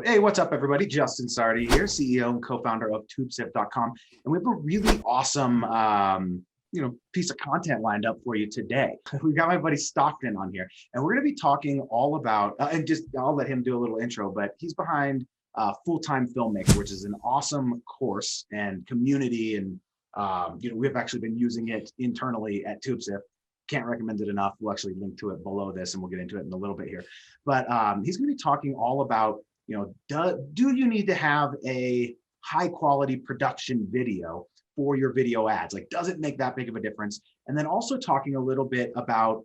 Hey, what's up, everybody? Justin Sardi here, CEO and co-founder of TubeSift.com, and we have a really awesome, piece of content lined up for you today. We've got my buddy Stockton on here, and we're going to be talking all about, I'll let him do a little intro, but he's behind FullTime Filmmaker, which is an awesome course and community, and we've actually been using it internally at TubeSift. Can't recommend it enough. We'll actually link to it below this, and we'll get into it in a little bit here. But he's going to be talking all about, do you need to have a high quality production video for your video ads? Like, does it make that big of a difference? And then also talking a little bit about,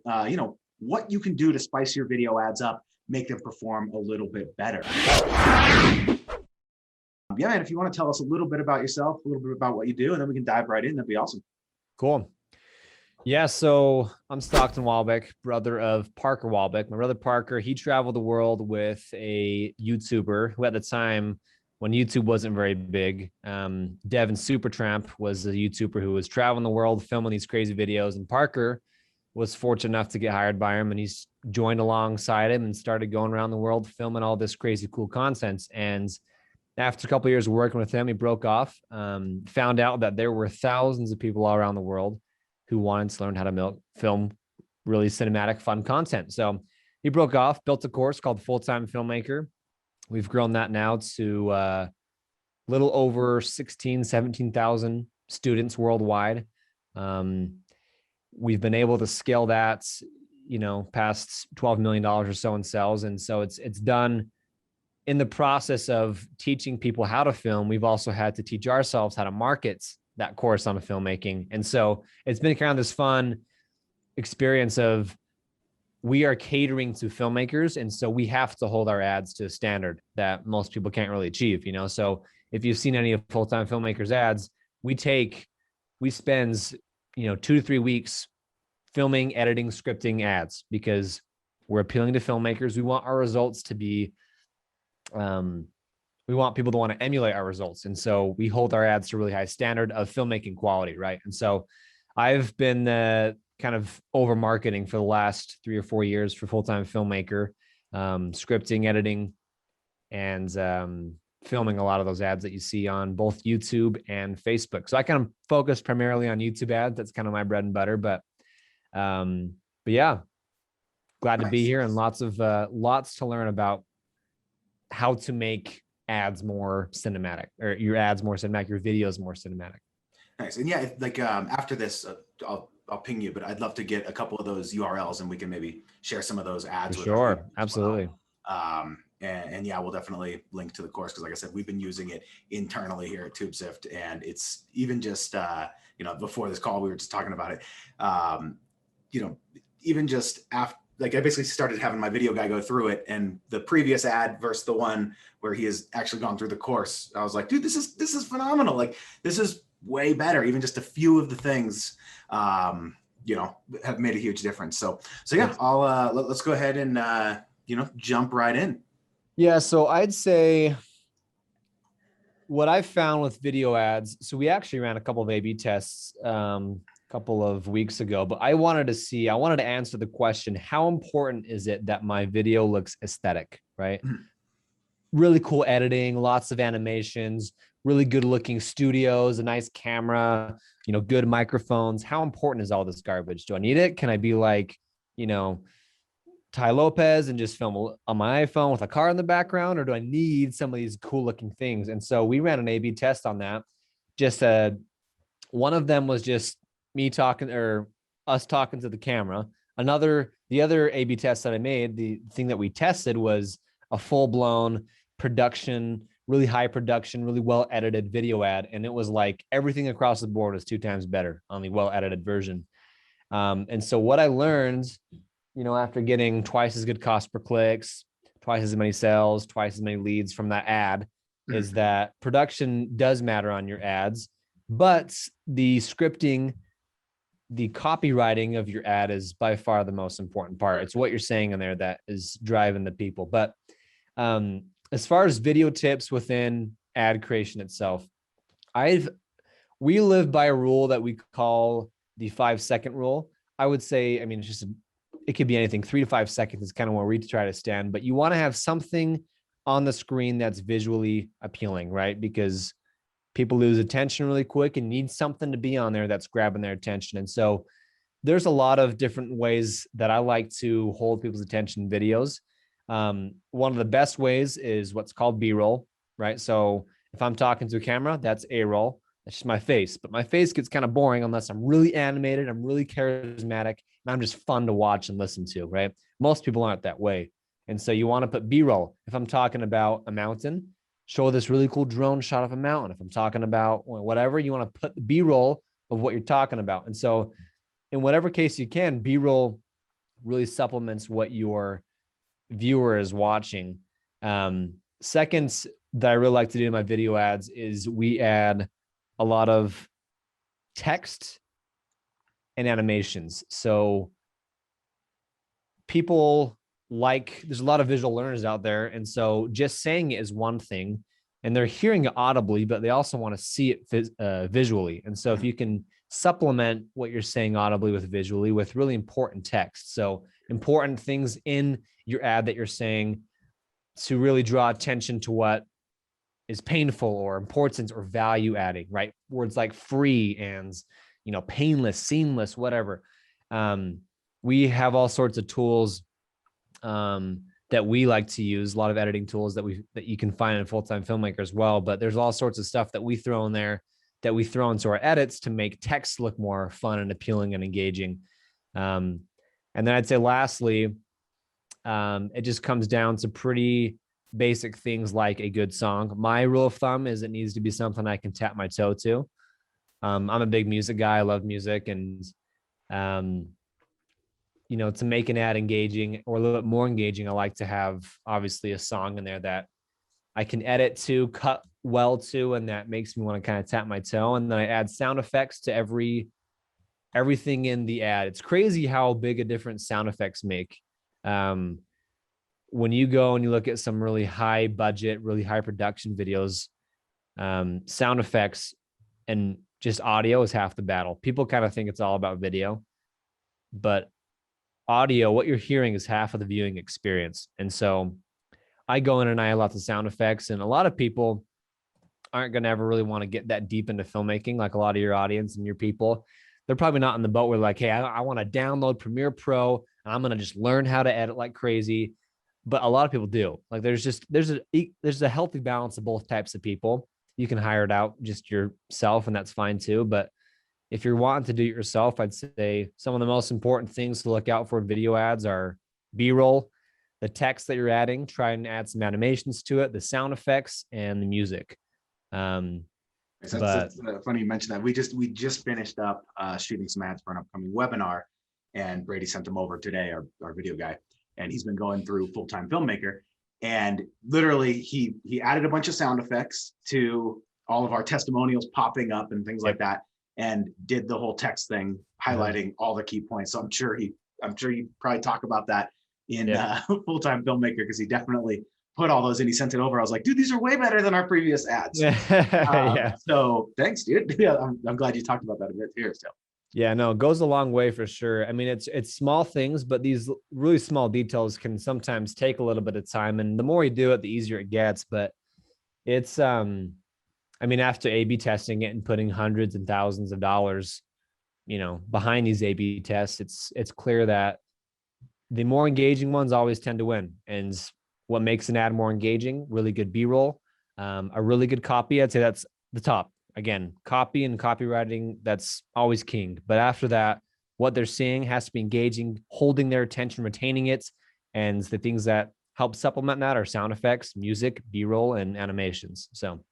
what you can do to spice your video ads up, make them perform a little bit better. Yeah, man, if you want to tell us a little bit about yourself, a little bit about what you do, and then we can dive right in, that'd be awesome. Cool. Yeah, so I'm Stockton Walbeck, brother of Parker Walbeck. My brother Parker, he traveled the world with a YouTuber who at the time, when YouTube wasn't very big, Devin Supertramp was a YouTuber who was traveling the world, filming these crazy videos. And Parker was fortunate enough to get hired by him, and he's joined alongside him and started going around the world, filming all this crazy, cool content. And after a couple of years of working with him, he broke off, found out that there were thousands of people all around the world who wanted to learn how to film really cinematic, fun content. So he broke off, built a course called FullTime Filmmaker. We've grown that now to a little over 17,000 students worldwide. We've been able to scale that, past $12 million or so in sales. And so it's done in the process of teaching people how to film. We've also had to teach ourselves how to market that course on filmmaking. And so it's been kind of this fun experience of we are catering to filmmakers. And so we have to hold our ads to a standard that most people can't really achieve, So if you've seen any of FullTime Filmmakers ads, we spend, 2 to 3 weeks filming, editing, scripting ads because we're appealing to filmmakers. We want our results to be, we want people to want to emulate our results. And so we hold our ads to a really high standard of filmmaking quality, right? And so I've been kind of over marketing for the last 3 or 4 years for FullTime Filmmaker, scripting, editing, and filming a lot of those ads that you see on both YouTube and Facebook. So I kind of focus primarily on YouTube ads. That's kind of my bread and butter, but yeah, glad to be here and lots to learn about how to make ads more cinematic, or your ads more cinematic, your videos more cinematic. Nice. And yeah, like after this, I'll ping you, but I'd love to get a couple of those URLs and we can maybe share some of those ads. For sure. Absolutely. Well. And yeah, we'll definitely link to the course because like I said, we've been using it internally here at TubeSift, and it's even just, before this call, we were just talking about it, even just after, like I basically started having my video guy go through it, and the previous ad versus the one where he has actually gone through the course, I was like, dude, this is phenomenal. Like this is way better. Even just a few of the things, have made a huge difference. So yeah, let's go ahead and, jump right in. Yeah. So I'd say what I found with video ads, so we actually ran a couple of A/B tests, couple of weeks ago, but I wanted to answer the question, how important is it that my video looks aesthetic, right? Mm-hmm. Really cool editing, lots of animations, really good looking studios, a nice camera, good microphones. How important is all this garbage? Do I need it? Can I be like, Ty Lopez and just film on my iPhone with a car in the background? Or do I need some of these cool looking things? And so we ran an A/B test on that. One of them was just me talking, or us talking to the camera. The other A/B test that I made, the thing that we tested was a full-blown production, really high production, really well-edited video ad. And it was like everything across the board was 2 times better on the well-edited version. And so what I learned, after getting twice as good cost per clicks, twice as many sales, twice as many leads from that ad, is that production does matter on your ads, but the scripting, the copywriting of your ad is by far the most important part. It's what you're saying in there that is driving the people. But as far as video tips within ad creation itself, we live by a rule that we call the 5-second rule. I would say, it could be anything. 3 to 5 seconds is kind of where we try to stand, but you want to have something on the screen that's visually appealing, right? Because people lose attention really quick and need something to be on there that's grabbing their attention. And so there's a lot of different ways that I like to hold people's attention in videos. One of the best ways is what's called B-roll, right? So if I'm talking to a camera, that's A-roll. That's just my face. But my face gets kind of boring unless I'm really animated, I'm really charismatic, and I'm just fun to watch and listen to, right? Most people aren't that way. And so you want to put B-roll. If I'm talking about a mountain, show this really cool drone shot of a mountain. If I'm talking about whatever, you want to put the B-roll of what you're talking about. And so in whatever case you can, B-roll really supplements what your viewer is watching. Second that I really like to do in my video ads is we add a lot of text and animations. So people there's a lot of visual learners out there. And so just saying it is one thing, and they're hearing it audibly, but they also want to see it visually. And so if you can supplement what you're saying audibly with visually with really important text. So important things in your ad that you're saying to really draw attention to what is painful or important or value adding, right? Words like free and, painless, seamless, whatever. We have all sorts of tools that we like to use, a lot of editing tools that you can find in FullTime Filmmaker as well. But there's all sorts of stuff that we throw in there that we throw into our edits to make text look more fun and appealing and engaging. And then I'd say lastly, it just comes down to pretty basic things like a good song. My rule of thumb is it needs to be something I can tap my toe to. I'm a big music guy. I love music. And, to make an ad engaging or a little bit more engaging, I like to have obviously a song in there that I can edit to, cut well to, and that makes me want to kind of tap my toe. And then I add sound effects to everything in the ad. It's crazy how big a difference sound effects make. When you go and you look at some really high budget, really high production videos, sound effects and just audio is half the battle. People kind of think it's all about video, but audio, what you're hearing is half of the viewing experience. And so I go in and I add lots of sound effects, and a lot of people aren't going to ever really want to get that deep into filmmaking. Like a lot of your audience and your people, they're probably not in the boat where like, hey, I want to download Premiere Pro and I'm going to just learn how to edit like crazy. But a lot of people do. Like there's a healthy balance of both types of people. You can hire it out just yourself, and that's fine too. But if you're wanting to do it yourself, I'd say some of the most important things to look out for in video ads are B-roll, the text that you're adding, try and add some animations to it, the sound effects, and the music. It's funny you mentioned that. We just finished up shooting some ads for an upcoming webinar, and Brady sent them over today, our video guy, and he's been going through FullTime Filmmaker, and literally he added a bunch of sound effects to all of our testimonials popping up and things like that, and did the whole text thing highlighting all the key points. So I'm sure you probably talk about that in FullTime Filmmaker, because he definitely put all those in. He sent it over. I was like, dude, these are way better than our previous ads. So thanks, dude. Yeah, I'm glad you talked about that a bit here. So yeah, no, it goes a long way for sure. I mean, it's small things, but these really small details can sometimes take a little bit of time. And the more you do it, the easier it gets. But it's after A/B testing it and putting hundreds and thousands of dollars, behind these A/B tests, it's clear that the more engaging ones always tend to win. And what makes an ad more engaging? Really good B-roll, a really good copy. I'd say that's the top. Again, copy and copywriting, that's always king. But after that, what they're seeing has to be engaging, holding their attention, retaining it. And the things that help supplement that are sound effects, music, B-roll, and animations. So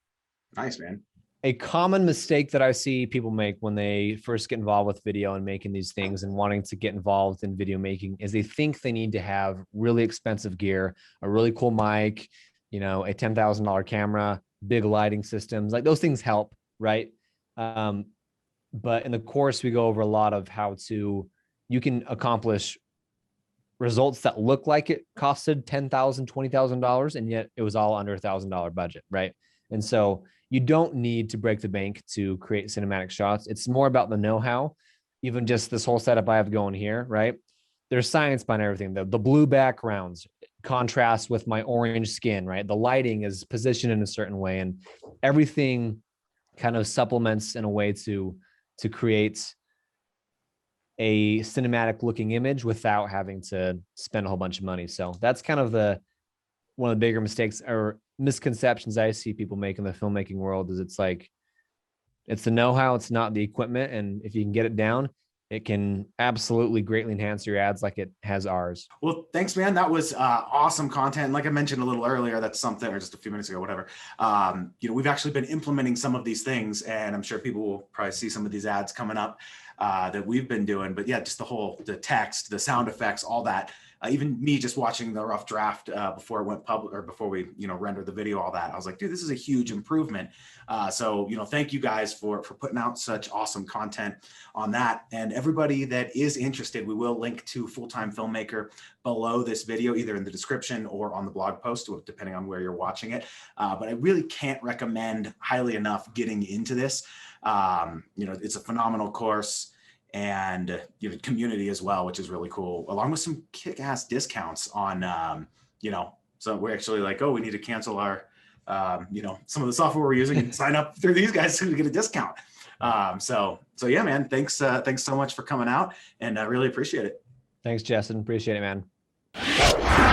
nice, man. A common mistake that I see people make when they first get involved with video and making these things and wanting to get involved in video making is they think they need to have really expensive gear, a really cool mic, a $10,000 camera, big lighting systems. Like those things help, right? But in the course, we go over a lot of how you can accomplish results that look like it costed $10,000, $20,000, and yet it was all under $1,000 budget, right? And so you don't need to break the bank to create cinematic shots. It's more about the know-how. Even just this whole setup I have going here, right? There's science behind everything. The blue backgrounds, contrast with my orange skin, right? The lighting is positioned in a certain way, and everything kind of supplements in a way to create a cinematic looking image without having to spend a whole bunch of money. So that's kind of one of the bigger mistakes or misconceptions I see people make in the filmmaking world, is it's like, it's the know-how, it's not the equipment. And if you can get it down, it can absolutely greatly enhance your ads like it has ours. Well, thanks, man. That was awesome content. Like I mentioned a little earlier, that's something, or just a few minutes ago, whatever. We've actually been implementing some of these things, and I'm sure people will probably see some of these ads coming up that we've been doing. But yeah, just the text, the sound effects, all that. Even me just watching the rough draft before it went public, or before we, rendered the video, all that, I was like, dude, this is a huge improvement. So thank you guys for putting out such awesome content on that. And everybody that is interested, we will link to FullTime Filmmaker below this video, either in the description or on the blog post, depending on where you're watching it. But I really can't recommend highly enough getting into this. It's a phenomenal course, and community as well, which is really cool, along with some kick-ass discounts on so we're actually like, oh, we need to cancel our some of the software we're using and sign up through these guys to get a discount. So yeah, man, thanks so much for coming out, and I really appreciate it. Thanks, Justin. Appreciate it, man.